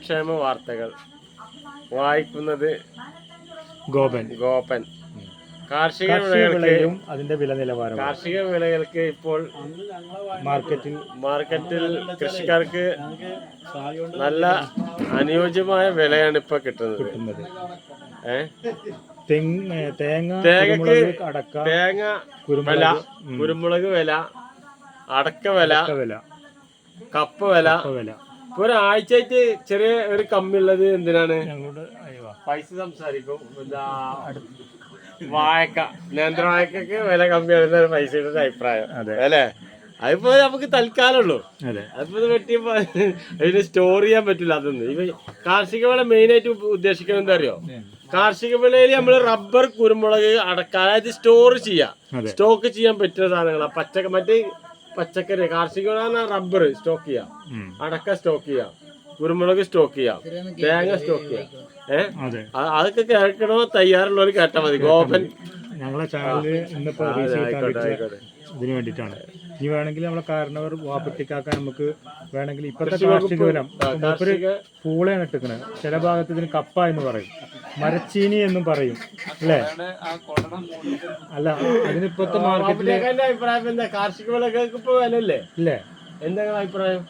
ക്ഷേമ വാർത്തകൾ വായിക്കുന്നത് ഗോപൻ. കാർഷിക വിളകൾക്കും അതിന്റെ വില നിലവാരം. കാർഷിക വിളകൾക്ക് ഇപ്പോൾ മാർക്കറ്റിൽ കൃഷിക്കാർക്ക് നല്ല അനുയോജ്യമായ വിലയാണ് ഇപ്പൊ കിട്ടുന്നത്. തേങ്ങക്ക് തേങ്ങ വില, കുരുമുളക് വില, അടക്ക വില, കപ്പ വില. ഇപ്പൊ ഒരാഴ്ചയായിട്ട് ചെറിയ ഒരു കമ്മിയുള്ളത് എന്തിനാണ്? പൈസ സംസാരിക്കും. വാഴക്ക, നേന്ത്രവാഴക്കൊക്കെ വില കമ്മിയാണെന്ന പൈസയുടെ അഭിപ്രായം അല്ലേ? അതിപ്പോ നമുക്ക് തൽക്കാലമുള്ളൂ. അതിപ്പോ വെട്ടിയപ്പോ അതിന് സ്റ്റോർ ചെയ്യാൻ പറ്റില്ല. അതൊന്നും ഇപ്പൊ കാർഷിക വിള മെയിനായിട്ട് ഉദ്ദേശിക്കുന്നത് എന്താ അറിയോ? കാർഷിക വിളയിൽ നമ്മള് റബ്ബർ, കുരുമുളക്, അടക്ക, അതായത് സ്റ്റോർ ചെയ്യാം, സ്റ്റോക്ക് ചെയ്യാൻ പറ്റുന്ന സാധനങ്ങളാണ്. മറ്റേ പച്ചക്കറി കാർഷിക വിള റബ്ബർ സ്റ്റോക്ക് ചെയ്യാം, അടക്ക സ്റ്റോക്ക് ചെയ്യാം, കുരുമുളക് സ്റ്റോക്ക് ചെയ്യാം, തേങ്ങ സ്റ്റോക്ക് ചെയ്യാം. അതൊക്കെ കേൾക്കണോ തയ്യാറുള്ളവർ കേട്ടാ മതി. ഗോപൻ ഞങ്ങളെ ചാനലിൽ ഇതിന് വേണ്ടിയിട്ടാണ്. ഇനി വേണമെങ്കിൽ നമ്മളെ കാരണവർ വാപ്പട്ടിക്കാക്കാൻ നമുക്ക് വേണമെങ്കിൽ ഇപ്പോഴത്തെ കാർഷിക വില പൂളയാണ് ഇട്ടിക്കുന്നത്. ചില ഭാഗത്ത് ഇതിന് കപ്പ എന്ന് പറയും, മരച്ചീനി എന്നും പറയും അല്ലേ? അല്ല, അതിനിപ്പോഴത്തെ മാർക്കറ്റിലെ അഭിപ്രായം എന്താ? കാർഷിക വിളകൾക്ക് ഇപ്പൊ വില ഇല്ലേ? ഇല്ലേ? എന്താ അഭിപ്രായം?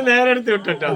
നേരെ എടുത്ത് വിട്ടോ.